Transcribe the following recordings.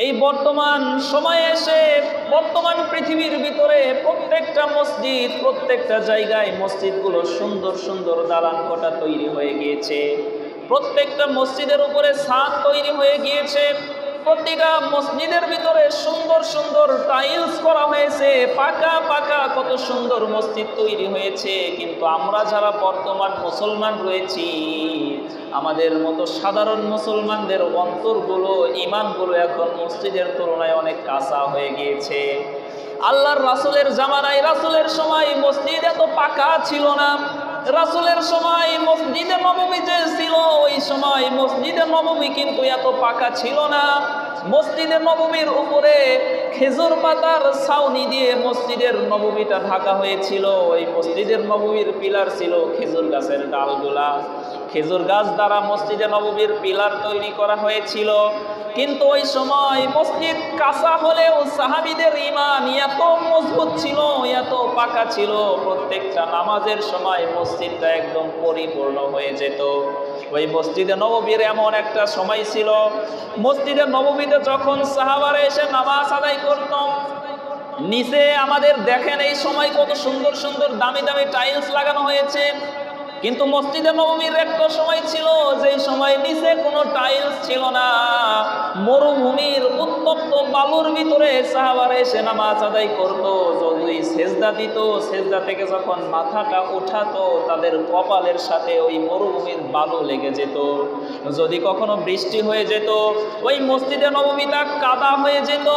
এই বর্তমান সময়ে এসে বর্তমান পৃথিবীর ভিতরে প্রত্যেকটা মসজিদ, প্রত্যেকটা জায়গায় মসজিদগুলো সুন্দর সুন্দর দালান কোঠা তৈরি হয়ে গিয়েছে। প্রত্যেকটা মসজিদের উপরে ছাদ তৈরি হয়ে গিয়েছে। প্রতিটা মসজিদের ভিতরে সুন্দর সুন্দর টাইলস করা হয়েছে, পাকা পাকা কত সুন্দর মসজিদ তৈরি হয়েছে। কিন্তু আমরা যারা বর্তমান মুসলমান রয়েছি, আমাদের মতো সাধারণ মুসলমানদের অন্তরগুলো, ইমানগুলো এখন মসজিদের তুলনায় অনেক কাঁচা হয়ে গিয়েছে। আল্লাহর রাসূলের জামানায়, রাসূলের সময় মসজিদ এত পাকা ছিল না। রাসূলের সময় মসজিদে নববী যে ছিল, ওই সময় মসজিদে নববী কিন্তু এত পাকা ছিল না। মসজিদে নববীর উপরে খেজুর পাতার ছাউনি দিয়ে মসজিদের নববীটা ঢাকা হয়েছিল। ওই মসজিদের নববীর পিলার ছিল খেজুর গাছের ডালগুলা। খেজুর গাছ দ্বারা মসজিদে নববীর পিলার তৈরি করা হয়েছিল। কিন্তু ওই সময় মসজিদ কাঁচা হলেও সাহাবীদের ঈমান এত মজবুত ছিল, এত পাকা ছিল, প্রত্যেকটা নামাজের সময় মসজিদটা একদম পরিপূর্ণ হয়ে যেত। ওই মসজিদে নববীর এমন একটা সময় ছিল, মসজিদে নববীতে যখন সাহাবারা এসে নামাজ আদায় করত, নিচে আমাদের দেখেন এই সময় কত সুন্দর সুন্দর দামি দামি টাইলস লাগানো হয়েছে। কিন্তু মসজিদে নববীর একটা সময় ছিল, যেই সময় নিচে কোনো টাইলস ছিল না। মরুভূমির উত্তপ্ত বালুর ভিতরে সাহাবারা এসে নামাজ আদায় করত। যদি সেজদা দিত, সেজদা থেকে যখন মাথাটা উঠাতো, তাদের কপালের সাথে ওই মরুভূমির বালু লেগে যেত। যদি কখনো বৃষ্টি হয়ে যেত, ওই মসজিদে নববীটা কাদা হয়ে যেত।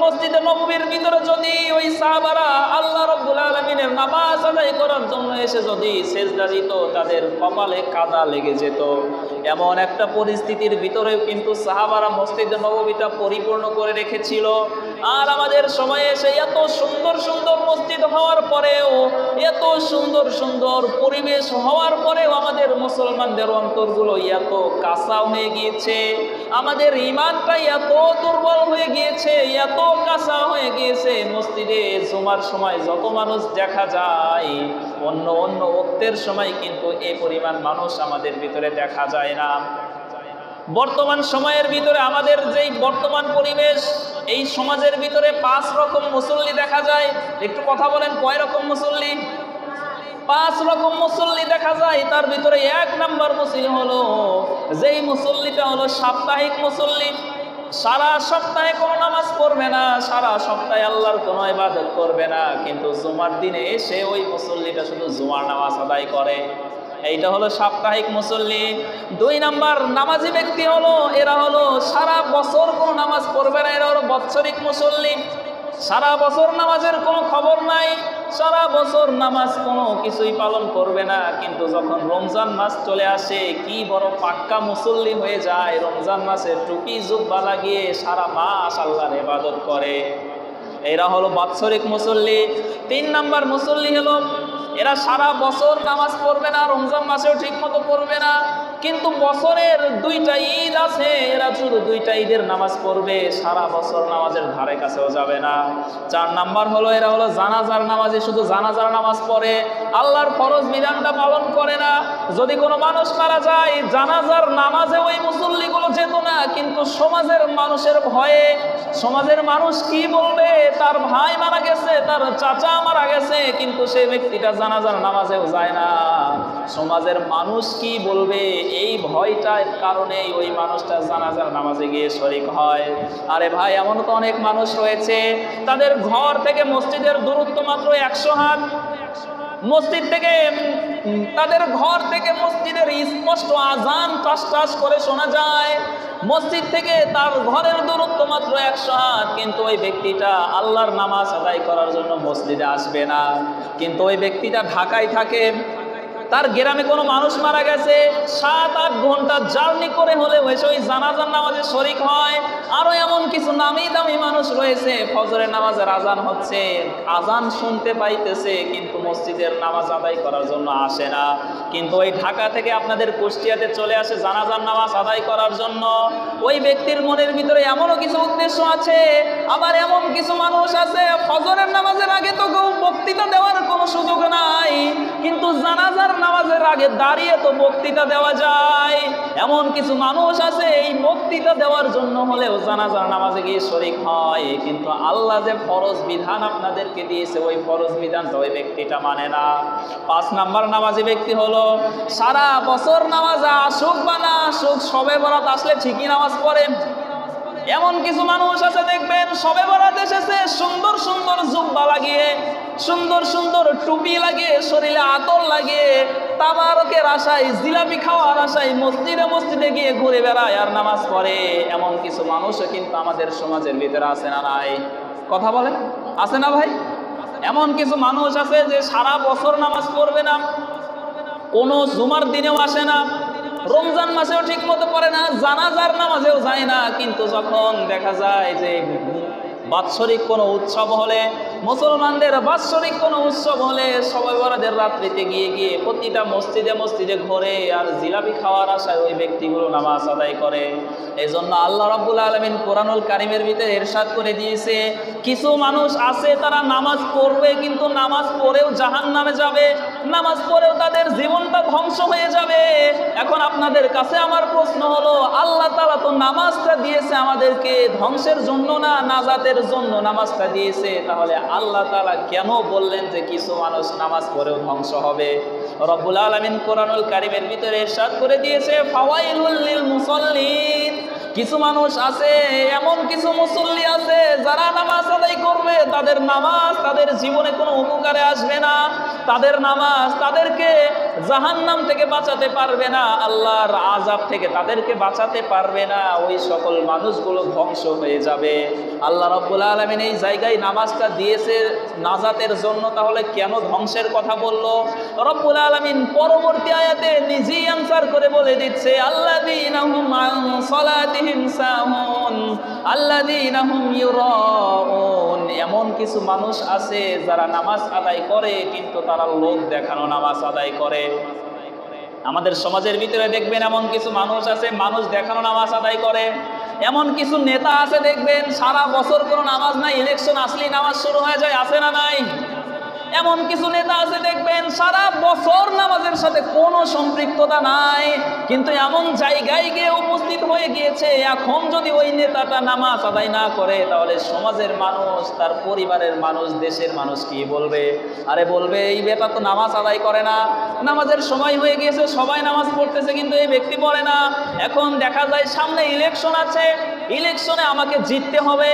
মসজিদে নববীর ভিতরে যদি ওই সাহাবারা আল্লাহ রাব্বুল আলামিনের নামাজ আদায় করার জন্য এসে যদি সেজদা দিত, তাদের কপালে কাদা লেগে যেত। এমন একটা পরিস্থিতির ভিতরেও কিন্তু সাহাবারা মসজিদে নববীটা পরিপূর্ণ করে রেখেছিল। আর আমাদের সময়ে এসে এত সুন্দর সুন্দর মসজিদ হওয়ার পরেও, এত সুন্দর সুন্দর পরিবেশ হওয়ার পরেও আমাদের মুসলমানদের অন্তরগুলো এত কাঁচা হয়ে গিয়েছে, আমাদের ঈমানটাই এত দুর্বল হয়ে গিয়েছে, এত কাঁচা হয়ে গিয়েছে। মসজিদে জুমার সময় যত মানুষ দেখা যায়, অন্য অন্য ওক্তের সময় কিন্তু এই পরিমাণ মানুষ আমাদের ভিতরে দেখা যায় না। বর্তমান সময়ের ভিতরে আমাদের যেই বর্তমান পরিবেশ, এই সমাজের ভিতরে 5 রকম মুসল্লি দেখা যায়। একটু কথা বলেন, কয় রকম মুসল্লি? 5 রকম মুসল্লি দেখা যায়। তার ভিতরে 1 নাম্বার মুসল্লি হলো, যেই মুসল্লিটা হলো সাপ্তাহিক মুসল্লি। সারা সপ্তাহে কোনো নামাজ পড়বে না, সারা সপ্তাহে আল্লাহর কোনো ইবাদত করবে না, কিন্তু জুমার দিনে এসে ওই মুসল্লিটা শুধু জুমার নামাজ আদায় করে। এইটা হলো সাপ্তাহিক মুসল্লি। 2 নাম্বার নামাজি ব্যক্তি হলো, এরা হলো সারা বছর কোনো নামাজ পড়বে না, এরা হলো বাৎসরিক মুসল্লি। সারা বছর নামাজের কোনো খবর নাই, সারা বছর নামাজ কোনো কিছুই পালন করবে না, কিন্তু যখন রমজান মাস চলে আসে কি বড় পাক্কা মুসল্লি হয়ে যায়। রমজান মাসে টুপি জুব্বা লাগিয়ে সারা মাস আল্লাহর ইবাদত করে। এরা হলো বাৎসরিক মুসল্লি। 3 নাম্বার মুসল্লি হলো, এরা সারা বছর নামাজ পড়বে না, রমজান মাসেও ঠিক মতো পড়বে না, কিন্তু বছরের 2টা ঈদ আছে, এরা শুধু 2টা ঈদের নামাজ পড়বে, সারা বছর নামাজের ধারে কাছেও যাবে না। 4 নাম্বার হলো, এরা হলো জানাজার নামাজি, শুধু জানাজার নামাজ পড়ে, আল্লাহর ফরজ বিধানটা পালন করে না। যদি কোনো মানুষ মারা যায়, জানাজার নামাজে ওই মুসল্লিগুলো যেত না, কিন্তু সমাজের মানুষের ভয়ে, সমাজের মানুষ কি বলবে, তার ভাই মারা গেছে, তার চাচা মারা গেছে, কিন্তু সেই ব্যক্তিটা জানাজার নামাজেও যায় না। সমাজের মানুষ কি বলবে, এই ভয়টার কারণে ওই মানুষটা জানাজার নামাজে গিয়ে শরীক হয়। আরে ভাই, এমন তো অনেক মানুষ রয়েছে, তাদের ঘর থেকে মসজিদের দূরত্ব মাত্র 100 হাত। মসজিদ থেকে, তাদের ঘর থেকে মসজিদের স্পষ্ট আজান টাস টাস করে শোনা যায়। মসজিদ থেকে তার ঘরের দূরত্ব মাত্র 100 হাত, কিন্তু ওই ব্যক্তিটা আল্লাহর নামাজ আদায় করার জন্য মসজিদে আসবে না। কিন্তু ওই ব্যক্তিটা ঢাকায় থাকে, তার গ্রামে কোনো মানুষ মারা গেছে, 7-8 ঘন্টা জার্নি করে হলে হয়েছে ওই জানাজার নামাজে শরীক হয়। আরো এমন কিছু নামি দামি মানুষ রয়েছে, ফজরের নামাজের আজান হচ্ছে, আজান শুনতে পাইতেছে, কিন্তু মসজিদের নামাজ আদায় করার জন্য আসে না। কিন্তু ওই ঢাকা থেকে আপনাদের কুষ্টিয়াতে চলে আসে জানাজার নামাজ আদায় করার জন্য। ওই ব্যক্তির মনের ভিতরে এমনও কিছু উদ্দেশ্য আছে। আবার এমন কিছু মানুষ আছে, ফজরের নামাজের আগে তো বক্তৃতা দেওয়ার কোনো সুযোগ নাই, কিন্তু জানাজার নামাজের আগে দাঁড়িয়ে তো বক্তৃতা দেওয়া যায়। এমন কিছু মানুষ আছে, এই বক্তৃতা দেওয়ার জন্য হলেও জানাজার নামাজ নামাজে গিয়ে শরীক হয়, কিন্তু আল্লাহ যে ফরজ বিধান আপনাদেরকে দিয়েছে ওই ফরজ বিধানটা ওই ব্যক্তিটা মানে না। 5 নাম্বার নামাজি ব্যক্তি হলো সারা বছর নামাজ আসুক বা না আসুক, শবে বরাত আসলে ঠিকই নামাজ পড়ে। এমন কিছু মানুষ আছে দেখবেন শবে বরাত এসেছে, সুন্দর সুন্দর জুব্বা লাগিয়ে, সুন্দর সুন্দর টুপি লাগিয়ে, শরীরে আতর লাগিয়ে, তাবারকের আশায়, জিলাপি খাওয়ার আশায় মসজিদে মসজিদে গিয়ে ঘুরে বেড়ায় আর নামাজ পড়ে। এমন কিছু মানুষও কিন্তু আমাদের সমাজের ভিতরে আছে না নাই? কথা বলেন, আছে না ভাই? এমন কিছু মানুষ আছে যে সারা বছর নামাজ পড়বে না, কোনো জুমার দিনেও আসে না, রমজান মাসেও ঠিক মতো পড়ে না, জানাজার নামাজেও যায় না, কিন্তু যখন দেখা যায় যে বাৎসরিক কোনো উৎসব হলে, মুসলমানদের বাৎসরিক কোনো উৎসব হলে সবাই বরাতের রাত্রিতে গিয়ে গিয়ে প্রতিটা মসজিদে মসজিদে ঘোরে আর জিলাপি খাওয়ার আশায় ওই ব্যক্তিগুলো নামাজ আদায় করে। এই জন্য আল্লাহ রাব্বুল আলামিন কোরআনুল কারীমের ভিতরে ইরশাদ করে দিয়েছে, কিছু মানুষ আছে তারা নামাজ পড়বে কিন্তু নামাজ পড়েও জাহান্নামে যাবে, নামাজ পড়েও তাদের জীবনটা ধ্বংস হয়ে যাবে। এখন আপনাদের কাছে আমার প্রশ্ন হলো, আল্লাহ তাআলা তো নামাজটা দিয়েছে আমাদেরকে ধ্বংসের জন্য না, নাজাতের জন্য নামাজটা দিয়েছে, তাহলে আল্লাহ তাআলা কেন বললেন যে কিছু মানুষ নামাজ পড়েও ধ্বংস হবে? রব্বুল আলামিন কোরআনুল কারীমের ভিতরে ইরশাদ করে দিয়েছে, ফাওয়াইলুল লিল মুসাল্লিন। কিছু মানুষ আছে, এমন কিছু মুসল্লি আছে যারা নামাজ আদায় করবে, তাদের নামাজ তাদের জীবনে কোনো উপকারে আসবে না, তাদের নামাজ তাদেরকে জাহান্নাম থেকে বাঁচাতে পারবে না, আল্লাহর আযাব থেকে তাদেরকে বাঁচাতে পারবে না, ওই সকল মানুষগুলো ধ্বংস হয়ে যাবে। আল্লাহ রাব্বুল আলামিন এই জায়গায় নামাজটা দিয়েছে নাজাতের জন্য, তাহলে কেন ধ্বংসের কথা বললো? রব্বুল আলামিন পরবর্তী আয়াতে নিজেই আনসার করে বলে দিচ্ছে, আল্লাযীনা হুম আন সালাতিহিম সাহুন আল্লাযীনা হুম ইউরাউন। এমন কিছু মানুষ আছে যারা নামাজ আদায় করে কিন্তু তারা লোক দেখানো নামাজ আদায় করে। আমাদের সমাজের ভিতরে দেখবেন এমন কিছু মানুষ আছে মানুষ দেখানো নামাজ আদায় করে। এমন কিছু নেতা আছে দেখবেন সারা বছর কোনো নামাজ নাই, ইলেকশন আসলেই নামাজ শুরু হয়ে যায়, আছে না নাই? এমন কিছু নেতা আছে দেখবেন সারা বছর নামাজের সাথে কোনো সম্পৃক্ততা নাই, কিন্তু এমন জায়গায় গিয়ে উপস্থিত হয়ে গিয়েছে, এখন যদি ওই নেতাটা নামাজ আদায় না করে তাহলে সমাজের মানুষ, তার পরিবারের মানুষ, দেশের মানুষ কি বলবে? আরে বলবে এই বেটা তো নামাজ আদায় করে না, নামাজের সময় হয়ে গিয়েছে, সবাই নামাজ পড়তেছে কিন্তু এই ব্যক্তি পড়ে না। এখন দেখা যায় সামনে ইলেকশন আছে, ইলেকশনে আমাকে জিততে হবে,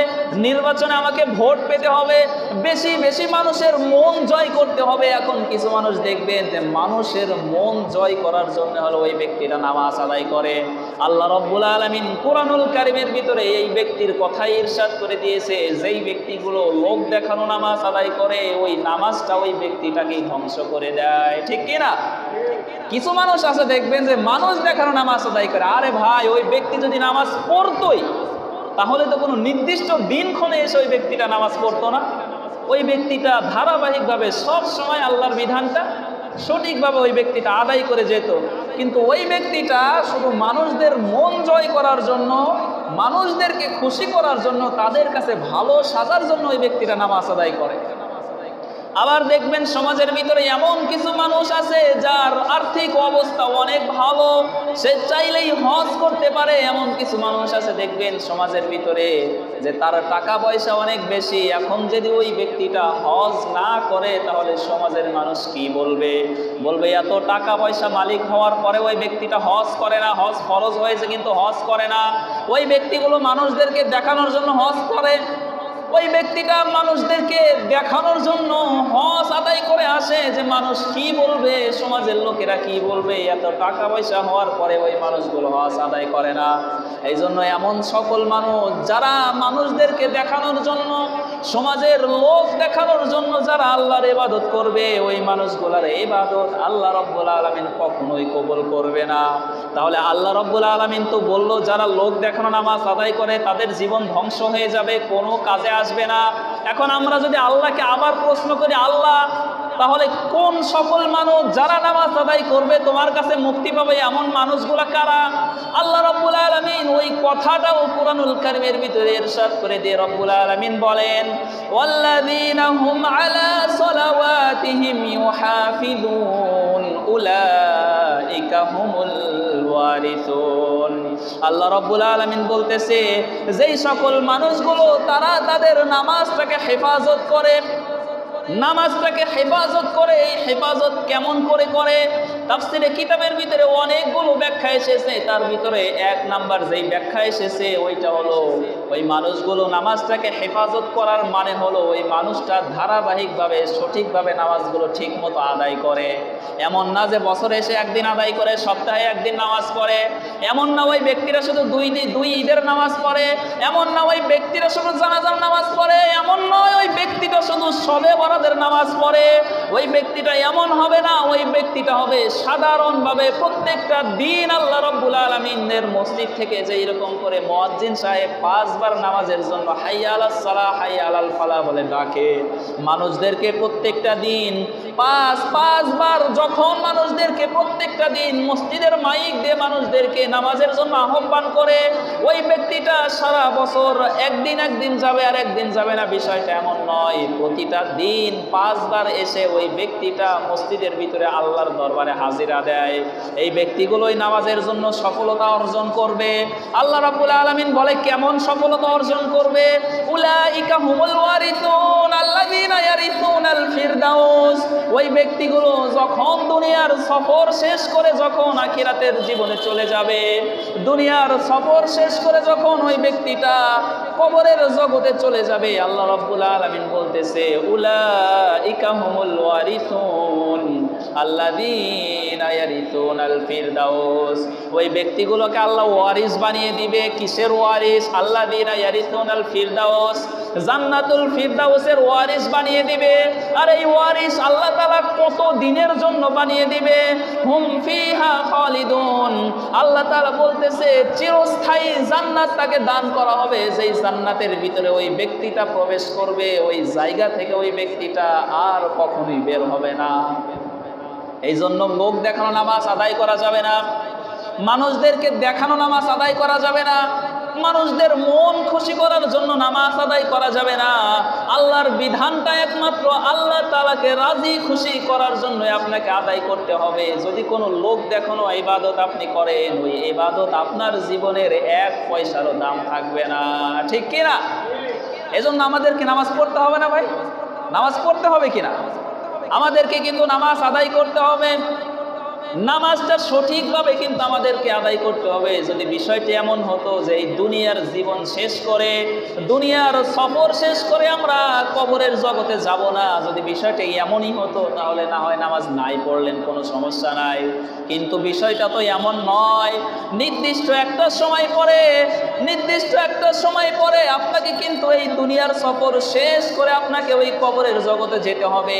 নির্বাচনে আমাকে ভোট পেতে হবে, বেশি বেশি মানুষের মন জয় করতে হবে। এখন কিছু মানুষ দেখবেন যে মানুষের মন জয় করার জন্য হলো ওই ব্যক্তিটা নামাজ আদায় করে। আল্লাহ রাব্বুল আলামিন কোরআনুল কারীমের ভিতরে এই ব্যক্তির কথাই ইরশাদ করে দিয়েছে, যেই ব্যক্তিগুলো লোক দেখানো নামাজ আদায় করে ওই নামাজটা ওই ব্যক্তিটাকেই ধ্বংস করে দেয়, ঠিক কি না? কিছু মানুষ আছে দেখবেন যে মানুষ দেখানো নামাজ আদায় করে। আরে ভাই, ওই ব্যক্তি যদি নামাজ পড়তোই তাহলে তো কোনো নির্দিষ্ট দিনক্ষণে এসে ওই ব্যক্তিটা নামাজ পড়তো না। ওই ব্যক্তিটা ধারাবাহিকভাবে সব সময় আল্লাহর বিধানটা সঠিকভাবে ওই ব্যক্তিটা আদায় করে যেত, কিন্তু ওই ব্যক্তিটা শুধু মানুষদের মন জয় করার জন্য, মানুষদেরকে খুশি করার জন্য, তাদের কাছে ভালো সাজার জন্য ওই ব্যক্তিটা নামাজ আদায় করে। আবার দেখবেন সমাজের ভিতরে এমন কিছু মানুষ আছে যার আর্থিক অবস্থা অনেক ভালো, সে চাইলেই হজ করতে পারে। এমন কিছু মানুষ আছে দেখবেন সমাজের ভিতরে যে তার টাকা পয়সা অনেক বেশি, এখন যদি ওই ব্যক্তিটা হজ না করে তাহলে সমাজের মানুষ কি বলবে? বলবে এত টাকা পয়সা মালিক হওয়ার পরে ওই ব্যক্তিটা হজ করে না, হজ ফরজ হয়েছে কিন্তু হজ করে না। ওই ব্যক্তিগুলো মানুষদেরকে দেখানোর জন্য হজ করে, ওই ব্যক্তিটা মানুষদেরকে দেখানোর জন্য হজ আদায় করে আসে যে মানুষ কি বলবে, সমাজের লোকেরা কি বলবে। এত টাকা পয়সা হওয়ার পরে ওই মানুষগুলো হজ আদায় করে না। এই জন্য এমন সকল মানুষ যারা মানুষদেরকে দেখানোর জন্য, সমাজের লোক দেখানোর জন্য যারা আল্লাহর ইবাদত করবে, ওই মানুষগুলোর ইবাদত আল্লাহ রাব্বুল আলামিন কখনোই কবুল করবে না। তাহলে আল্লাহ রাব্বুল আলামিন তো বললো যারা লোক দেখানো নামাজ আদায় করে তাদের জীবন ধ্বংস হয়ে যাবে, কোনো কাজে আসবে না। এখন আমরা যদি আল্লাহকে আবার প্রশ্ন করি, আল্লাহ তাহলে কোন সকল মানুষ যারা নামাজ আদায় করবে তোমার কাছে মুক্তি পাবে এমন মানুষগুলা কারা? আল্লাহ রাব্বুল আলামিন ওই কথাটাও কুরআনুল কারীমের ভিতরে ইরশাদ করে দিয়ে রব্বুল আলামিন বলেন, ওয়াল্লাযীনা হুম আলা সালাওয়াতিহিম ইউহাফিযুন উলাইকা হুমুল ওয়ারিসুন। আল্লাহ রাব্বুল আলামিন বলতেছে, যেই সকল মানুষগুলো তারা তাদের নামাজটাকে হেফাজত করে, নামাজটাকে হেফাজত করে। এই হেফাজত কেমন করে করে? তাফসীরে কিতাবের ভিতরে অনেকগুলো ব্যাখ্যা এসেছে, তার ভিতরে এক নাম্বার যেই ব্যাখ্যা এসেছে ওইটা হলো, ওই মানুষগুলো নামাজটাকে হেফাজত করার মানে হলো ওই মানুষটা ধারাবাহিকভাবে সঠিকভাবে নামাজগুলো ঠিক মতো আদায় করে। এমন না যে বছরে এসে একদিন আদায় করে, সপ্তাহে একদিন নামাজ পড়ে, এমন না ওই ব্যক্তিরা শুধু দুই ঈদের নামাজ পড়ে, এমন না ওই ব্যক্তিরা শুধু জানাজার নামাজ পড়ে, এমন নয় ওই ব্যক্তিটা শুধু শবে বরাতের নামাজ পড়ে। ওই ব্যক্তিটা এমন হবে না, ওই ব্যক্তিটা হবে সাধারণভাবে প্রত্যেকটা দিন আল্লাহ রাব্বুল আলামিনের মসজিদ থেকে যে এরকম করে মুয়াজ্জিন সাহেব 5 বার নামাজের জন্য হাইয়া আলাস সালাহ হাইয়া আলাল ফালাহ বলে ডাকে, মানুষদেরকে প্রত্যেকটা দিন পাঁচ বার যখন মানুষদেরকে প্রত্যেকটা দিন মসজিদের মাইক দিয়ে মানুষদেরকে নামাজের জন্য আহ্বান করে, ওই ব্যক্তিটা সারা বছর একদিন যাবে আর একদিন যাবে না, বিষয়টা এমন নয়। প্রতিটা দিন 5 বার এসে ওই ব্যক্তিটা মসজিদের ভিতরে আল্লাহর দরবারে হাজিরা দেয়। এই ব্যক্তিগুলোই নামাজের জন্য সফলতা অর্জন করবে। আল্লাহ রাব্বুল আলামিন বলে কেমন সফলতা অর্জন করবে? উলাইকা হুমুল ওয়ারিসুন আল্লাযীনা ইয়ারিসুনাল ফিরদাউস। ওই ব্যক্তিগুলো যখন দুনিয়ার সফর শেষ করে যখন আখিরাতের জীবনে চলে যাবে, দুনিয়ার সফর শেষ করে যখন ওই ব্যক্তিটা কবরের জগতে চলে যাবে, আল্লাহ রাব্বুল আলামিন বলতেছে উলাইকা হুমুল ওয়ারিসুন আল্লাযীনা ইয়ারিসুনাল ফিরদাউস। ওই ব্যক্তিগুলোকে আল্লাহ ওয়ারিস বানিয়ে দিবে। কিসের ওয়ারিস? আল্লাযীনা ইয়ারিসুনাল ফিরদাউস, জান্নাতুল ফিরদাউসের ওয়ারিস বানিয়ে দিবে। আর এই ওয়ারিস আল্লাহ তাআলা কত দিনের জন্য বানিয়ে দিবে? হুম ফিহা খালিদুন। আল্লাহ তাআলা বলতেছে চিরস্থায়ী জান্নাত তাকে দান করা হবে। যেই জান্নাতের ভিতরে ওই ব্যক্তিটা প্রবেশ করবে, ওই জায়গা থেকে ওই ব্যক্তিটা আর কখনোই বের হবে না। এই জন্য লোক দেখানো নামাজ আদায় করা যাবে না, মানুষদেরকে দেখানো নামাজ আদায় করা যাবে না, মানুষদের মন খুশি করার জন্য নামাজ আদায় করা যাবে না। আল্লাহর বিধানটা একমাত্র আল্লাহ তাআলাকে রাজি খুশি করার জন্য আপনাকে আদায় করতে হবে। যদি কোনো লোক দেখানো ইবাদত আপনি করেন, ওই ইবাদত আপনার জীবনের 1 পয়সারও দাম থাকবে না, ঠিক কিনা? এজন্য আমাদেরকে নামাজ পড়তে হবে না ভাই? নামাজ পড়তে হবে কিনা? আমাদেরকে কিন্তু নামাজ আদায় করতে হবে। নামাজটা সঠিকভাবে কিন্তু আমাদেরকে আদায় করতে হবে। যদি বিষয়টি এমন হতো যে এই দুনিয়ার জীবন শেষ করে, দুনিয়ার সফর শেষ করে আমরা কবরের জগতে যাব না, যদি বিষয়টা এমনই হতো তাহলে না হয় নামাজ নাই পড়লেন, কোনো সমস্যা নাই। কিন্তু বিষয়টা তো এমন নয়। নির্দিষ্ট একটা সময় পরে আপনাকে কিন্তু এই দুনিয়ার সফর শেষ করে আপনাকে ওই কবরের জগতে যেতে হবে।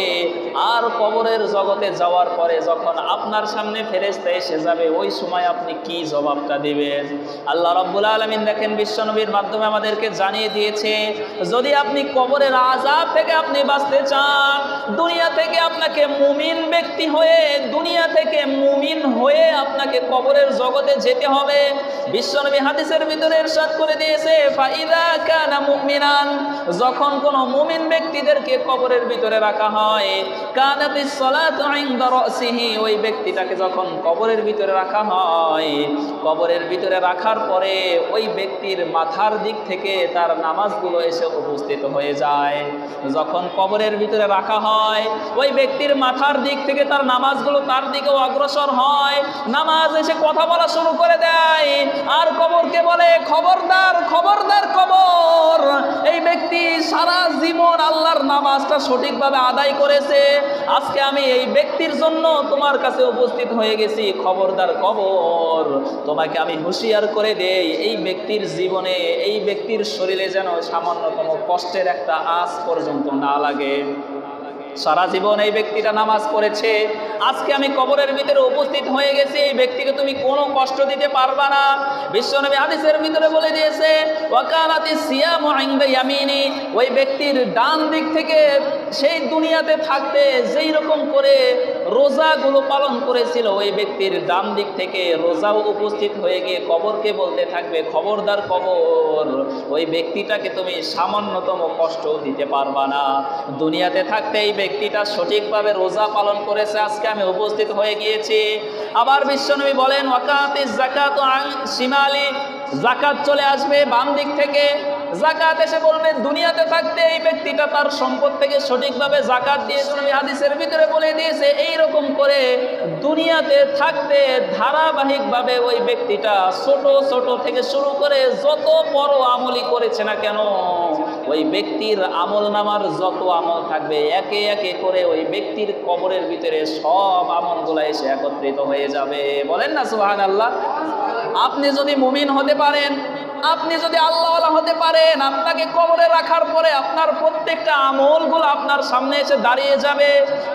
আর কবরের জগতে যাওয়ার পরে যখন আপনার সামনে ফেরেশতা এসে যাবে, ওই সময় আপনি কি জবাবটা দিবেন? আল্লাহ রাব্বুল আলামিন দেখেন বিশ্বনবীর মাধ্যমে আমাদেরকে জানিয়ে দিয়েছে, যদি আপনি কবরের আযাব থেকে আপনি বাঁচতে চান, দুনিয়া থেকে আপনাকে মুমিন ব্যক্তি হয়ে, দুনিয়া থেকে মুমিন হয়ে আপনাকে কবরের জগতে যেতে হবে। বিশ্বনবী হাদিসের ভিতরে ইরশাদ করে দিয়েছে, ফাইদা কানা মুমিনান, যখন কোনো মুমিন ব্যক্তিদেরকে কবরের ভিতরে রাখা হয়, কানাতিস সালাতু ইনদা রাসিহি, ওই ব্যক্তিটাকে যখন কবরের ভিতরে রাখা হয়, কবরের ভিতরে রাখার পরে ওই ব্যক্তির মাথার দিক থেকে তার নামাজগুলো এসে উপস্থিত হয়ে যায়। যখন কবরের ভিতরে রাখা হয়, ওই ব্যক্তির মাথার দিক থেকে তার নামাজগুলো তার দিকেও অগ্রসর হয়, নামাজ এসে কথা বলা শুরু করে দেয়। আর কবরকে বলে, খবরদার খবরদার কবর, এই ব্যক্তি সারা জীবন আল্লাহর নামাজটা সঠিকভাবে আদায় করেছে, আজকে আমি এই ব্যক্তির জন্য তোমার কাছে উপস্থিত হয়ে গেছি, খবরদার কবর, তোমাকে আমি হুঁশিয়ার করে দেই, এই ব্যক্তির জীবনে, এই ব্যক্তির শরীরে যেন সামান্যতম কষ্টের একটা আঁচ পর্যন্ত না লাগে। সারা জীবন এই ব্যক্তিটা নামাজ পড়েছে, আজকে আমি কবরের ভিতরে উপস্থিত হয়ে গেছি, এই ব্যক্তিকে তুমি কোনো কষ্ট দিতে পারবা না। বিশ্বনবী হাদিসের ভিতরে বলে দিয়েছে ওয়াকানাতি সিয়ামু ইনদা ইয়ামিনি, ওই ব্যক্তির ডান দিক থেকে সেই দুনিয়াতে থাকতে যেই রকম করে রোজাগুলো পালন করেছিল, ওই ব্যক্তির ডান দিক থেকে রোজাও উপস্থিত হয়ে গিয়ে কবরকে বলতে থাকবে, খবরদার কবর, ওই ব্যক্তিটাকে তুমি সামান্যতম কষ্ট দিতে পারবা না। দুনিয়াতে থাকতে এই ব্যক্তিটা সঠিকভাবে রোজা পালন করেছে, আজকে আমি উপস্থিত হয়ে গিয়েছি। আবার বিশ্বনবী বলেন ওয়াকাতিজ যাকাতু আন শিমালি, যাকাত চলে আসবে বাম দিক থেকে, যাকাত এসে বলবে দুনিয়াতে থাকতে এই ব্যক্তিটা তার সম্পদ থেকে সঠিকভাবে যাকাত দিয়েছে। নবী হাদিসের ভিতরে বলে দিয়েছে এইরকম করে দুনিয়াতে থাকতে ধারাবাহিকভাবে ওই ব্যক্তিটা ছোট ছোট থেকে শুরু করে যত বড় আমলই করেছে না কেন, ওই ব্যক্তির আমল নামার যত আমল থাকবে একে একে করে ওই ব্যক্তির কবরের ভিতরে সব আমলগুলো এসে একত্রিত হয়ে যাবে। বলেন না সুবহানাল্লাহ। আপনি যদি মুমিন হতে পারেন, আপনি যদি আল্লাহওয়ালা হতে পারেন, আপনাকে কবরে রাখার পরে আপনার প্রত্যেকটা আমলগুলো আপনার সামনে এসে দাঁড়িয়ে যাবে।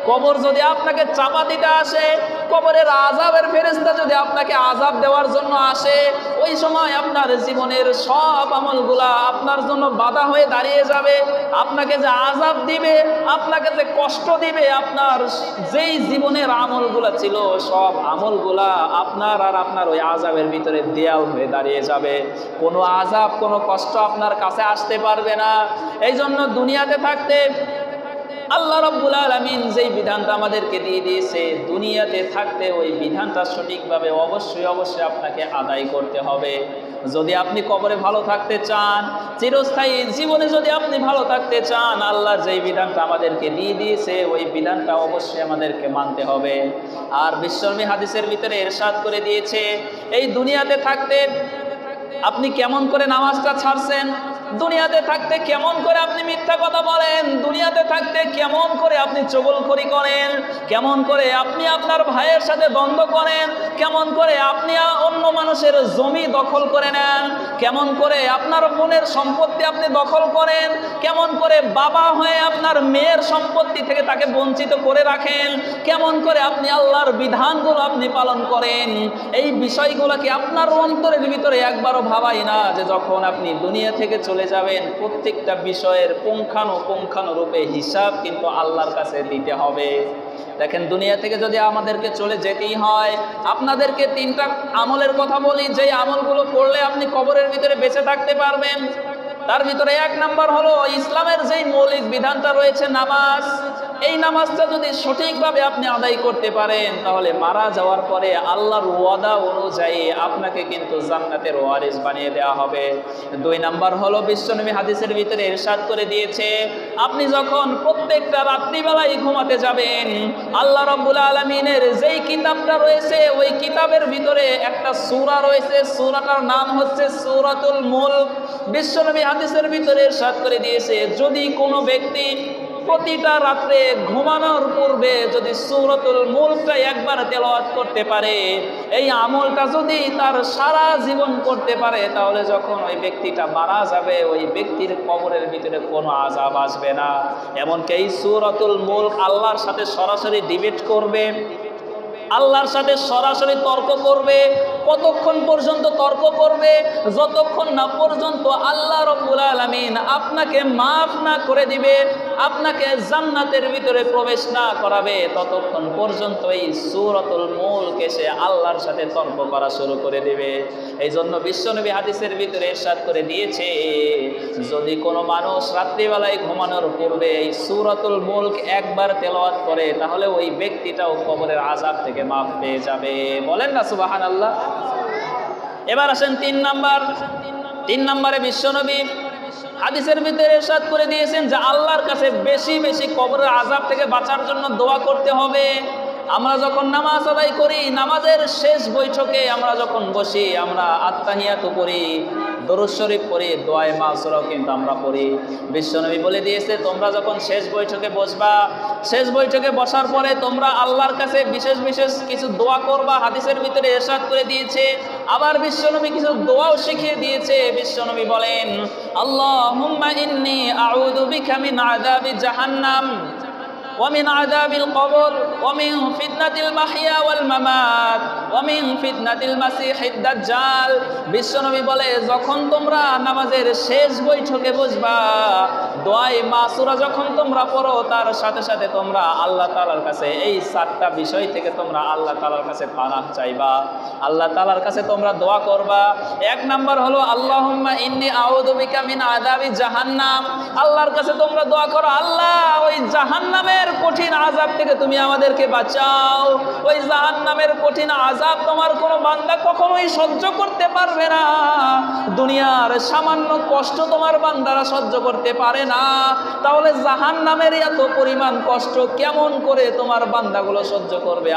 কবর যদি আপনাকে চাপা দিতে আসে, কবরের আযাবের ফেরেশতা যদি আপনাকে আযাব দেওয়ার জন্য আসে, ওই সময় আপনার জীবনের সব আমলগুলা আপনার জন্য বাধা হয়ে দাঁড়িয়ে যাবে। আপনাকে যে আযাব দিবে, আপনাকে যে কষ্ট দিবে, আপনার যেই জীবনের আমলগুলা ছিল সব আমলগুলা আপনার আর আপনার ওই আযাবের ভিতরে দেয়াল হয়ে দাঁড়িয়ে যাবে। কোনো আযাব কোনো কষ্ট আপনার কাছে আসতে পারবে না। এই জন্য দুনিয়াতে থাকতে আল্লাহ রাব্বুল আলামিন যেই বিধানটা আমাদেরকে দিয়ে দিয়েছে, দুনিয়াতে থাকতে ওই বিধানটা সঠিকভাবে অবশ্যই অবশ্যই আপনাকে আদায় করতে হবে। যদি আপনি কবরে ভালো থাকতে চান, চিরস্থায়ী জীবনে যদি আপনি ভালো থাকতে চান, আল্লাহর যেই বিধানটা আমাদেরকে দিয়ে দিয়েছে ওই বিধানটা অবশ্যই আমাদেরকে মানতে হবে। আর বিশ্বনবী হাদিসের ভিতরে ইরশাদ করে দিয়েছে, এই দুনিয়াতে থাকতে আপনি কেমন করে নামাজটা ছাড়ছেন, দুনিয়াতে থাকতে কেমন করে আপনি মিথ্যা কথা বলেন, দুনিয়াতে থাকতে কেমন করে আপনি চগলখড়ি করেন, কেমন করে আপনি আপনার ভাইয়ের সাথে দ্বন্দ্ব করেন, কেমন করে আপনি অন্য মানুষের জমি দখল করে নেন, কেমন করে আপনার বোনের সম্পত্তি আপনি দখল করেন, কেমন করে বাবা হয়ে আপনার মেয়ের সম্পত্তি থেকে তাকে বঞ্চিত করে রাখেন, কেমন করে আপনি আল্লাহর বিধানগুলো আপনি পালন করেন, এই বিষয়গুলোকে আপনার অন্তরের ভিতরে একবারও ভাবাই না যে যখন আপনি দুনিয়া থেকে চলে যাবেন প্রত্যেকটা বিষয়ের পুঙ্খানুপুঙ্খানুরূপে হিসাব কিন্তু আল্লাহর কাছে দিতে হবে। দেখেন দুনিয়া থেকে যদি আমাদেরকে চলে যেতেই হয়, আপনাদেরকে 3টা আমলের কথা বলি, যে আমলগুলো করলে আপনি কবরের ভিতরে বেঁচে থাকতে পারবেন। তার ভিতরে 1 নাম্বার হলো ইসলামের যেই মৌলিক বিধানটা রয়েছে নামাজ। এই নামাজটা যদি সঠিকভাবে আপনি আদায় করতে পারেন, তাহলে মারা যাওয়ার পরে আল্লাহর ওয়াদা অনুযায়ী আপনাকে কিন্তু জান্নাতের ওয়ারিস বানিয়ে দেওয়া হবে। 2 নাম্বার হলো বিশ্বনবী হাদিসের ভিতরে ইরশাদ করে দিয়েছে, আপনি যখন প্রত্যেকটা রাত্রিবেলায় ঘুমাতে যাবেন, আল্লাহ রাব্বুল আলামিনের যেই কিতাবটা রয়েছে ওই কিতাবের ভিতরে একটা সূরা রয়েছে, সূরাটার নাম হচ্ছে সূরাতুল মুলক। বিশ্বনবী হাদিসের ভিতরে ইরশাদ করে দিয়েছে, যদি কোনো ব্যক্তি প্রতিটা রাত্রে ঘুমানোর পূর্বে যদি সূরাতুল মুলকটা একবার তেলাওয়াত করতে পারে, এই আমলটা যদি তার সারা জীবন করতে পারে, তাহলে যখন ওই ব্যক্তিটা মারা যাবে ওই ব্যক্তির কবরের ভিতরে কোনো আযাব আসবে না। এমনকি এই সূরাতুল মুলক আল্লাহর সাথে সরাসরি ডিবেট করবে, আল্লাহর সাথে সরাসরি তর্ক করবে। কতক্ষণ পর্যন্ত তর্ক করবে? যতক্ষণ না পর্যন্ত আল্লাহ রাব্বুল আলামিন আপনাকে মাফ না করে দিবে, আপনাকে জান্নাতের ভিতরে প্রবেশ না করাবে, ততক্ষণ পর্যন্ত এই সূরাতুল মুলক এসে আল্লাহর সাথে তর্ক করা শুরু করে দিবে। এই জন্য বিশ্বনবী হাদিসের ভিতরে ইরশাদ করে দিয়েছে, যদি কোনো মানুষ রাত্রিবেলায় ঘুমানোর পূর্বে এই সূরাতুল মুলক একবার তেলাওয়াত করে, তাহলে ওই ব্যক্তিটাও কবরের আযাব থেকে মাফ পেয়ে যাবে। বলেন না সুবহানাল্লাহ। এবার আসেন 3 নম্বরে বিশ্বনবী হাদিসের ভিতরে ইরশাদ করে দিয়েছেন যে আল্লাহর কাছে বেশি বেশি কবরের আযাব থেকে বাঁচার জন্য দোয়া করতে হবে। আমরা যখন নামাজ আদায় করি, নামাজের শেষ বৈঠকে আমরা যখন বসি, আমরা আত্তাহিয়াতু পড়ি, দরুদ শরীফ পড়ি, দোয়ায়ে মাসুরাও কিন্তু আমরা পড়ি। বিশ্বনবী বলে দিয়েছে, তোমরা যখন শেষ বৈঠকে বসবা, শেষ বৈঠকে বসার পরে তোমরা আল্লাহর কাছে বিশেষ বিশেষ কিছু দোয়া করবা। হাদিসের ভিতরে ইরশাদ করে দিয়েছে। আবার বিশ্বনবী কিছু দোয়াও শিখিয়ে দিয়েছে। বিশ্বনবী বলেন, আল্লাহুম্মা ইন্নী আউযু বিকা মিন আযাবি জাহান্নাম ومن عذاب القبر ومن فتنة المحيا والممات ومن فتنة المسيح الدجال। বিশ্বনবী বলে, যখন তোমরা নামাজের শেষ বৈঠকে বসবা, দোয়ায়ে মাসুরা যখন তোমরা পড়ো, তার সাথে সাথে তোমরা আল্লাহ তাআলার কাছে এই 4টা বিষয় থেকে তোমরা আল্লাহ তাআলার কাছে পানাহ চাইবা, আল্লাহ তাআলার কাছে তোমরা দোয়া করবা। 1 নাম্বার হলো আল্লাহুম্মা ইন্নী আউযু বিকা মিন আযাবি জাহান্নাম। আল্লাহর কাছে তোমরা দোয়া করো, আল্লাহ ওই জাহান্নামের কঠিন আযাব থেকে তুমি আমাদেরকে বাঁচাও। ওই জাহান্নামের কঠিন আযাব তোমার কোনো বান্দা কখনোই সহ্য করতে পারবে না। দুনিয়ার সামান্য কষ্ট তোমার বান্দারা সহ্য করতে পারে না, তাহলে জাহান্নামের এত পরিমাণ কষ্ট কেমন করে তোমার বান্দাগুলো সহ্য করবে?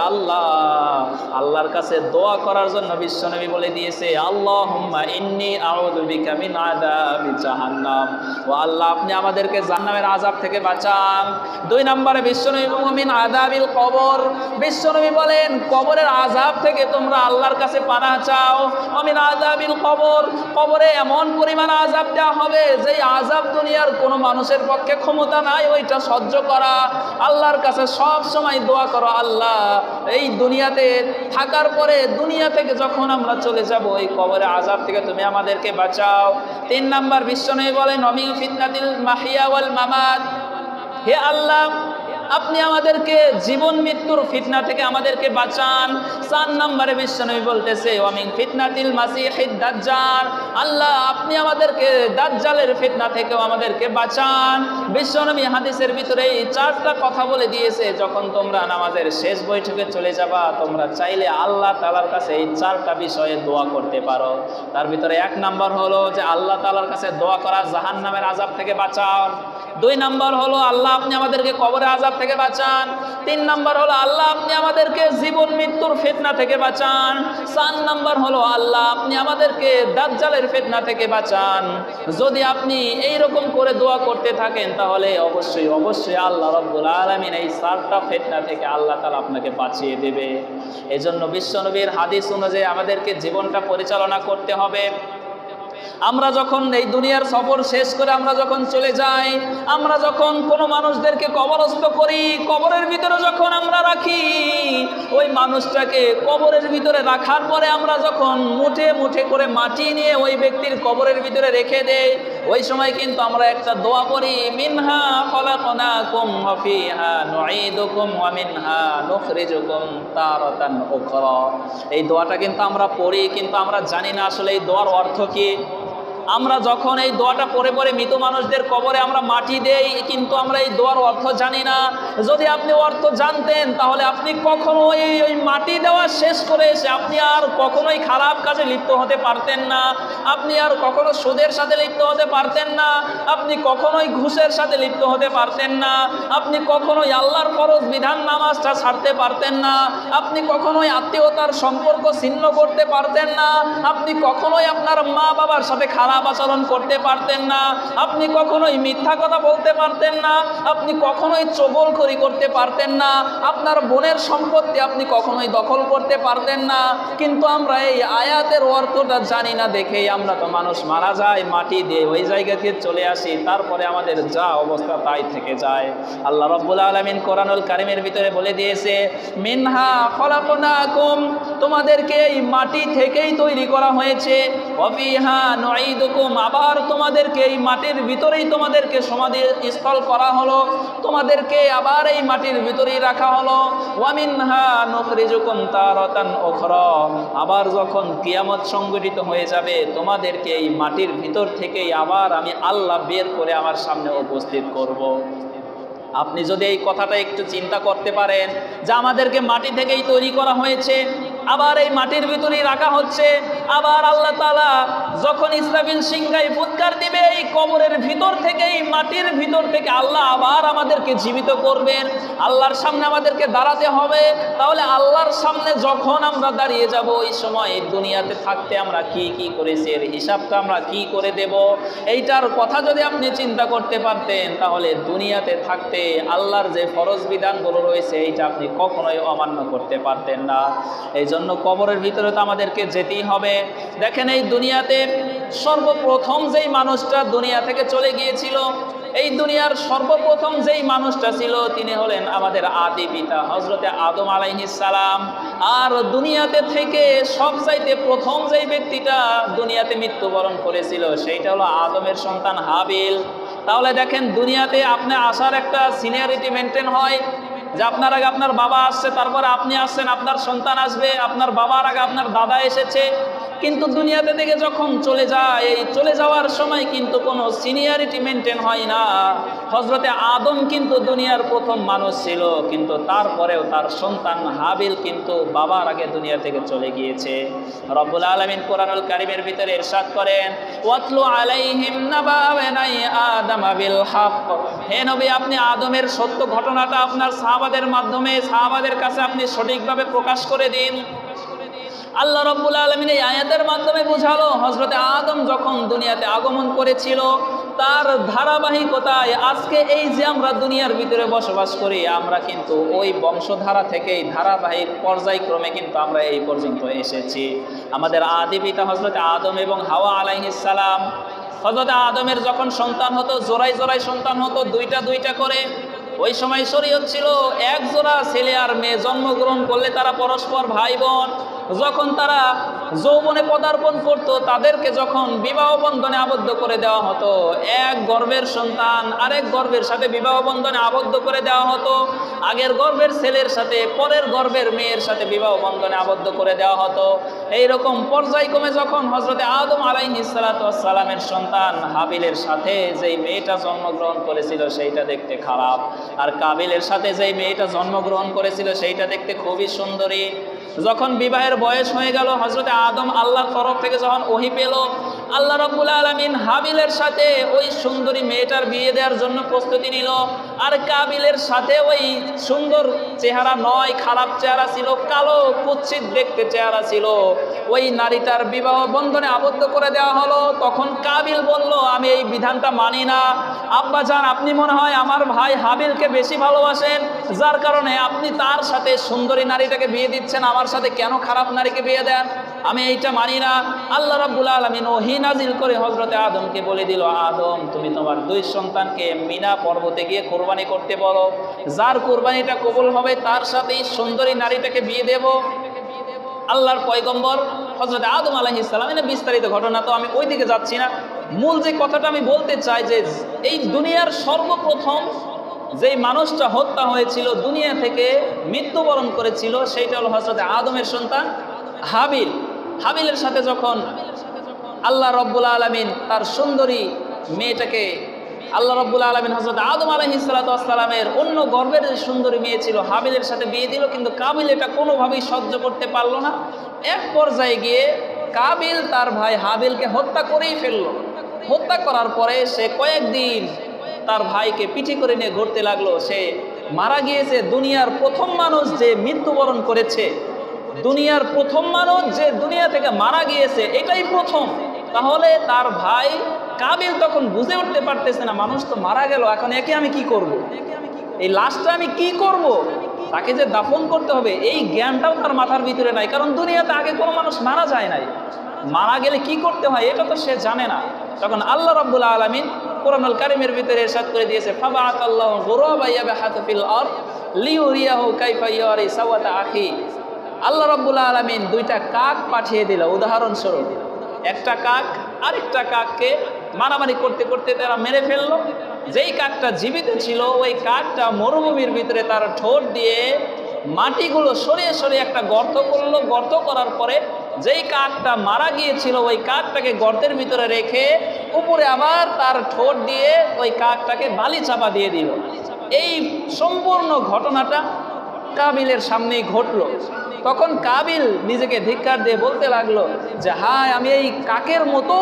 আল্লাহর কাছে দোয়া করার জন্য বিশ্বনবী বলে দিয়েছে, আল্লাহুম্মা ইন্নী আউযু বিকা মিন আযাবি জাহান্নাম। ও আল্লাহ, আপনি আমাদেরকে জাহান্নামের আযাব থেকে বাঁচান। 2 নম্বরে বিশ্বনবী মিন আযাবিল কবর। বিশ্বনবী বলেন, কবরের আযাব থেকে তোমরা আল্লাহর কাছে পানাহ চাও। মিন আযাবিল কবর, কবরে এমন পরিমাণ আযাব দেওয়া হবে যে আযাব দুনিয়ার কোনো মানুষের পক্ষে ক্ষমতা নাই ওইটা সহ্য করা। আল্লাহর কাছে সব সময় দোয়া করো, আল্লাহ এই দুনিয়াতে থাকার পরে দুনিয়া থেকে যখন আমরা চলে যাব, এই কবরের আযাব থেকে তুমি আমাদেরকে বাঁচাও। 3 নাম্বার বিশ্বনবী বলেন, মিন ফিতনাতিল মাহিয়া ওয়াল মামাত। হে আল্লাহ, আপনি আমাদেরকে জীবন মৃত্যুর ফিতনা থেকে আমাদেরকে বাঁচান। 4 নম্বরে বিশ্বনবী বলতেছে, ওয়ামিন ফিতনাতিল মাসিহিদ দাজ্জাল। আল্লাহ, আপনি আমাদেরকে দাজ্জালের ফিতনা থেকেও আমাদেরকে বাঁচান। বিশ্বনবী হাদিসের ভিতরে এই 4টা কথা বলে দিয়েছে। যখন তোমরা নামাজের শেষ বৈঠকে চলে যাবা, তোমরা চাইলে আল্লাহ তাআলার কাছে এই 4টা বিষয়ে দোয়া করতে পারো। তার ভিতরে 1 নাম্বার হলো যে আল্লাহ তাআলার কাছে দোয়া করা জাহান্নামের আযাব থেকে বাঁচাও। 2 নাম্বার হলো আল্লাহ, আপনি আমাদেরকে কবরের আযাব থেকে বাঁচান। 3 নাম্বার হলো আল্লাহ, আপনি আমাদেরকে জীবন মৃত্যুর ফিতনা থেকে বাঁচান। 4 নাম্বার হলো আল্লাহ, আপনি আমাদেরকে দাজ্জালের ফিতনা থেকে বাঁচান। যদি আপনি এই রকম করে দোয়া করতে থাকেন, তাহলে অবশ্যই অবশ্যই আল্লাহ রাব্বুল আলামিন এই 4টা ফিতনা থেকে আল্লাহ তাআলা আপনাকে বাঁচিয়ে দেবে। এজন্য বিশ্বনবীর হাদিস অনুযায়ী আমাদেরকে জীবনটা পরিচালনা করতে হবে। আমরা যখন এই দুনিয়ার সফর শেষ করে আমরা যখন চলে যাই, আমরা যখন কোনো মানুষদেরকে কবরস্থ করি, কবরের ভিতরে যখন আমরা রাখি, ওই মানুষটাকে কবরের ভিতরে রাখার পরে আমরা যখন মুঠে মুঠে করে মাটি নিয়ে ওই ব্যক্তির কবরের ভিতরে রেখে দেই, ওই সময় কিন্তু আমরা একটা দোয়া পড়ি, মিনহা খলাকনাকুম ওয়া ফিহা নুঈদুকুম ওয়া মিনহা নুখরিজুকুম তারাতান উখরা। এই দোয়াটা কিন্তু আমরা পড়ি, কিন্তু আমরা জানি না আসলে এই দোয়ার অর্থ কি। আমরা যখন এই দোয়াটা পড়ে পড়ে মৃত মানুষদের কবরে আমরা মাটি দেই, কিন্তু আমরা এই দোয়ার অর্থ জানি না। যদি আপনি অর্থ জানতেন, তাহলে আপনি কখনোই ওই মাটি দেওয়া শেষ করে এসে আপনি আর কখনোই খারাপ কাজে লিপ্ত হতে পারতেন না, আপনি আর কখনো সুদের সাথে লিপ্ত হতে পারতেন না, আপনি কখনোই ঘুষের সাথে লিপ্ত হতে পারতেন না, আপনি কখনোই আল্লাহর ফরজ বিধান নামাজটা ছাড়তে পারতেন না, আপনি কখনোই আত্মীয়তার সম্পর্ক ছিন্ন করতে পারতেন না, আপনি কখনোই আপনার মা বাবার সাথে খারাপ আচরণ করতে পারতেন না, আপনি কখনোই মিথ্যা কথা বলতে পারতেন না, আপনি কখনোই চগলখড়ি করতে পারতেন না, আপনার বোনের সম্পত্তি আপনি কখনোই দখল করতে পারতেন না। কিন্তু আমরা এই আয়াতের অর্থটা জানি না দেখেই আমরা তো মানুষ মারা যায়, মাটি দিয়ে ওই জায়গা থেকে চলে আসি, তারপরে আমাদের যা অবস্থা তাই থেকে যায়। আল্লাহ রাব্বুল আলামিন কোরআনুল কারীমের ভিতরে বলে দিয়েছে, মিনহা খলাকনাকুম, তোমাদেরকে এই মাটি থেকেই তৈরি করা হয়েছে, ওয়া ফিহা নুঈদুকুম, আবার তোমাদেরকে এই মাটির ভিতরেই তোমাদেরকে সমাধিস্থল করা হলো, তোমাদেরকে আবার এই মাটির ভিতরেই রাখা হলো, ওয়া মিনহা নুখরিজুকুম তারাতান উখরা, আবার যখন কিয়ামত সংগঠিত হয়ে যাবে, তোমাদেরকে এই মাটির ভিতর থেকেই আবার আমি আল্লাহ বের করে আমার সামনে উপস্থিত করব। আপনি যদি এই কথাটা একটু চিন্তা করতে পারেন যে আমাদেরকে মাটি থেকেই তৈরি করা হয়েছে, আবার এই মাটির ভিতরেই রাখা হচ্ছে, আবার আল্লাহ তাআলা যখন ইসরাফিল সিংহায় ফুৎকার দিবে, এই কবরের ভিতর থেকে, এই মাটির ভিতর থেকে আল্লাহ আবার আমাদেরকে জীবিত করবেন, আল্লাহর সামনে আমাদেরকে দাঁড়াতে হবে। তাহলে আল্লাহর সামনে যখন আমরা দাঁড়িয়ে যাব, ওই সময় দুনিয়াতে থাকতে আমরা কি কি করেছি এর হিসাবটা আমরা কি করে দেব, এইটার কথা যদি আপনি চিন্তা করতে পারতেন, তাহলে দুনিয়াতে থাকতে আল্লাহর যে ফরজ বিধানগুলো রয়েছে এইটা আপনি কখনোই অমান্য করতে পারতেন না। এই জন্য কবরের ভিতরে তো আমাদেরকে যেতেই হবে। দেখেন, এই দুনিয়াতে সর্বপ্রথম যেই মানুষটা দুনিয়া থেকে চলে গিয়েছিল, এই দুনিয়ার সর্বপ্রথম যেই মানুষটা ছিল তিনি হলেন আমাদের আদি পিতা হযরতে আদম আলাইহিস সালাম। আর দুনিয়াতে থেকে সবচাইতে প্রথম যেই ব্যক্তিটা দুনিয়াতে মৃত্যুবরণ করেছিল সেইটা হলো আদমের সন্তান হাবিল। তাহলে দেখেন দুনিয়াতে আপনি আসার একটা সিনিয়রিটি মেনটেন হয়, যে আপনার আগে আপনার বাবা আসছে, তারপরে আপনি আসছেন, আপনার সন্তান আসবে, আপনার বাবার আগে আপনার দাদা এসেছে। কিন্তু দুনিয়াতে থেকে যখন চলে যায়, এই চলে যাওয়ার সময় কিন্তু কোনো সিনিয়রিটি মেনটেন হয় না। হযরতে আদম কিন্তু দুনিয়ার প্রথম মানুষ ছিল, কিন্তু তারপরেও তার সন্তান হাবিল কিন্তু বাবার আগে দুনিয়া থেকে চলে গিয়েছে। রব্বুল আলামিন কোরআনুল কারীমের ভিতরে ইরশাদ করেন, ওয়াতলু আলাইহিম নাবা বানাই আদম বিল হক। হে নবী, আপনি আদমের সত্য ঘটনাটা আপনার সাহাবাদের মাধ্যমে সাহাবাদের কাছে আপনি সঠিকভাবে প্রকাশ করে দিন। আল্লাহ রাব্বুল আলামিন এই আয়াতের মাধ্যমে বোঝালো হযরতে আদম যখন দুনিয়াতে আগমন করেছিল তার ধারাবাহিকতায় আজকে এই যে আমরা দুনিয়ার ভিতরে বসবাস করি, আমরা কিন্তু ওই বংশধারা থেকেই ধারাবাহিক পর্যায়ক্রমে কিন্তু আমরা এই পর্যন্ত এসেছি। আমাদের আদি পিতা হযরতে আদম এবং হাওয়া আলাইহিস সালাম, হযরতে আদমের যখন সন্তান হতো জোড়ায় জোড়ায় সন্তান হতো, দুইটা দুইটা করে। ওই সময় শরীয়ত ছিল এক জোড়া ছেলে আর মেয়ে জন্মগ্রহণ করলে তারা পরস্পর ভাই বোন। যখন তারা যৌবনে পদার্পণ করত তাদেরকে যখন বিবাহ বন্ধনে আবদ্ধ করে দেওয়া হতো, এক গর্ভের সন্তান আরেক গর্ভের সাথে বিবাহ বন্ধনে আবদ্ধ করে দেওয়া হতো। আগের গর্ভের ছেলের সাথে পরের গর্ভের মেয়ের সাথে বিবাহ বন্ধনে আবদ্ধ করে দেওয়া হতো। এইরকম পর্যায়ক্রমে যখন হযরতে আদম আলাইহিস সালাতু ওয়াস সালামের সন্তান হাবিলের সাথে যেই মেয়েটা জন্মগ্রহণ করেছিল সেইটা দেখতে খারাপ, আর কাবিলের সাথে যেই মেয়েটা জন্মগ্রহণ করেছিল সেইটা দেখতে খুবই সুন্দরী। যখন বিবাহের বয়স হয়ে গেল, হযরতে আদম আল্লাহর তরফ থেকে যখন ওহী পেল, আল্লাহ রাব্বুল আলামিন হাবিলের সাথে ওই সুন্দরী মেয়েটার বিয়ে দেওয়ার জন্য প্রস্তুতি নিল। আর কাবিলের সাথে ওই সুন্দর চেহারা নয়, খারাপ চেহারা ছিল, কালো কুৎসিত দেখতে চেহারা ছিল, ওই নারীটার বিবাহ বন্ধনে আবদ্ধ করে দেওয়া হলো। তখন কাবিল বলল, আমি এই বিধানটা মানি না। আব্বা জান, আপনি মনে হয় আমার ভাই হাবিলকে বেশি ভালোবাসেন, যার কারণে আপনি তার সাথে সুন্দরী নারীটাকে বিয়ে দিচ্ছেন, আমার সাথে কেন খারাপ নারীকে বিয়ে দেন? আমি এইটা মানি না। আল্লাহ রাব্বুল আলামিন ওহী নাজিল করে হযরতে আদমকে বলে দিল, আদম তুমি তোমার দুই সন্তানকে মিনা পর্বতে গিয়ে কোরবানি করতে বলো, যার কোরবানিটা কবুল হবে তার সাথেই সুন্দরী নারীটাকে বিয়ে দেব। আল্লাহর পয়গম্বর হযরতে আদম আলাইহিস সালাম, এটা বিস্তারিত ঘটনা, তো আমি ওই দিকে যাচ্ছি না। মূল যে কথাটা আমি বলতে চাই যে এই দুনিয়ার সর্বপ্রথম যেই মানুষটা হত্যা হয়েছিল, দুনিয়া থেকে মৃত্যুবরণ করেছিল, সেইটা হলো হযরতে আদমের সন্তান হাবিল। হাবিলের সাথে যখন আল্লাহ রাব্বুল আলামিন তার সুন্দরী মেয়েটাকে, আল্লাহ রাব্বুল আলামিন হযরত আদম আলাইহিস সালাতু ওয়াস সালামের অন্য গর্ভের যে সুন্দরী মেয়ে ছিল হাবিলের সাথে বিয়ে দিল, কিন্তু কাবিল এটা কোনোভাবেই সহ্য করতে পারলো না। এক পর্যায়ে গিয়ে কাবিল তার ভাই হাবিলকে হত্যা করেই ফেললো। হত্যা করার পরে সে কয়েকদিন তার ভাইকে পিঠে করে নিয়ে ঘুরতে লাগলো। সে মারা গিয়েছে। দুনিয়ার প্রথম মানুষ যে মৃত্যুবরণ করেছে, দুনিয়ার প্রথম মানুষ যে দুনিয়া থেকে মারা গিয়েছে, এটাই প্রথম। তাহলে তার ভাই কাবিল তখন বুঝে উঠতে পারতেছে না, মানুষ তো মারা গেল, এখন একে আমি কি করব? এই লাশটা আমি কি করব? তাকে যে দাফন করতে হবে এই জ্ঞানটাও তার মাথার ভিতরে নাই, কারণ দুনিয়াতে আগে কোনো মানুষ মারা যায় নাই। মারা গেলে কি করতে হয় এটা তো সে জানে না। তখন আল্লাহ রাব্বুল আলামিন কোরআনুল কারীমের ভিতরে ইরশাদ করে দিয়েছে, ফাবাআতাল্লাহু গুরাবা ইয়াবহাতু ফিল আরদ লিউরিয়াহু কাইফা ইয়ারি সাওয়াতা আখি। আল্লাহ রাব্বুল আলামিন দুইটা কাক পাঠিয়ে দিল উদাহরণস্বরূপ। একটা কাক আরেকটা কাককে মারামারি করতে করতে তারা মেরে ফেললো। যেই কাকটা জীবিত ছিল ওই কাকটা মরুভূমির ভিতরে তার ঠোঁট দিয়ে মাটিগুলো সরিয়ে সরিয়ে একটা গর্ত করলো। গর্ত করার পরে যেই কাকটা মারা গিয়েছিল ওই কাকটাকে গর্তের ভিতরে রেখে উপরে আবার তার ঠোঁট দিয়ে ওই কাকটাকে বালি চাপা দিয়ে দিল। এই সম্পূর্ণ ঘটনাটা কাবিলের সামনেই ঘটলো। তখন কাবিল নিজেকে ধিক্কার দিয়ে বলতে লাগলো যে হায়, আমি এই কাকের মতো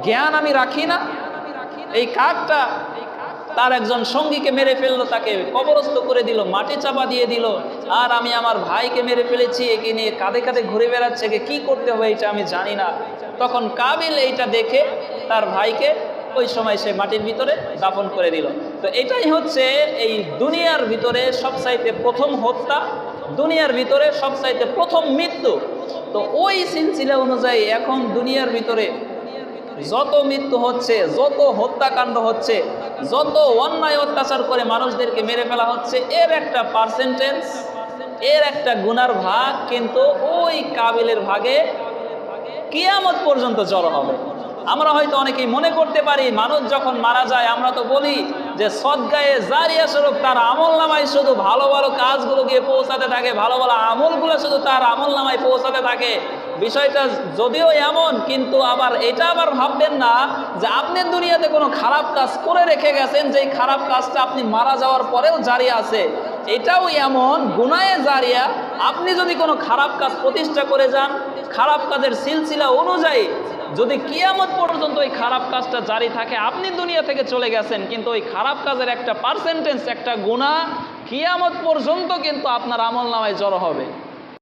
জ্ঞান আমি রাখি না। এই কাকটা তার একজন সঙ্গীকে মেরে ফেললো, তাকে কবরস্থ করে দিল, মাটি চাপা দিয়ে দিল, আর আমি আমার ভাইকে মেরে ফেলেছি, একে নিয়ে কাঁধে কাঁধে ঘুরে বেড়াচ্ছে, একে কী করতে হবে এটা আমি জানি না। তখন কাবিল এইটা দেখে তার ভাইকে ওই সময় সে মাটির ভিতরে দাফন করে দিল। তো এটাই হচ্ছে এই দুনিয়ার ভিতরে সবচাইতে প্রথম হত্যা, দুনিয়ার ভিতরে সবচাইতে প্রথম মৃত্যু। তো ওই সিলসিলা অনুযায়ী এখন দুনিয়ার ভিতরে যত মৃত্যু হচ্ছে, যত হত্যাকাণ্ড হচ্ছে, যত অন্যায় অত্যাচার করে মানুষদেরকে মেরে ফেলা হচ্ছে, এর একটা পার্সেন্টেজ, এর একটা গুনার ভাগ কিন্তু ওই কাবিলের ভাগে কিয়ামত পর্যন্ত জড়ো হবে। আমরা হয়তো অনেকেই মনে করতে পারি মানুষ যখন মারা যায় আমরা তো বলি যে সদগায়ে জারিয়া স্বরূপ তার আমল নামায় শুধু ভালো ভালো কাজগুলো গিয়ে পৌঁছাতে থাকে, ভালো ভালো আমলগুলো শুধু তার আমল নামায় পৌঁছাতে থাকে। বিষয়টা যদিও এমন, কিন্তু আবার এটা আবার ভাববেন না যে আপনি দুনিয়াতে কোনো খারাপ কাজ করে রেখে গেছেন, যেই খারাপ কাজটা আপনি মারা যাওয়ার পরেও জারি আছে। এটাও এমন গুনায়ে জারিয়া, আপনি যদি কোনো খারাপ কাজ প্রতিষ্ঠা করে যান, খারাপ কাজের সিলসিলা অনুযায়ী যদি কিয়ামত পর্যন্ত ওই খারাপ কাজটা জারি থাকে, আপনি দুনিয়া থেকে চলে গেছেন, কিন্তু ওই খারাপ কাজের একটা পার্সেন্টেজ, একটা গুনাহ কিয়ামত পর্যন্ত কিন্তু আপনার আমল নামায় জড়ো হবে।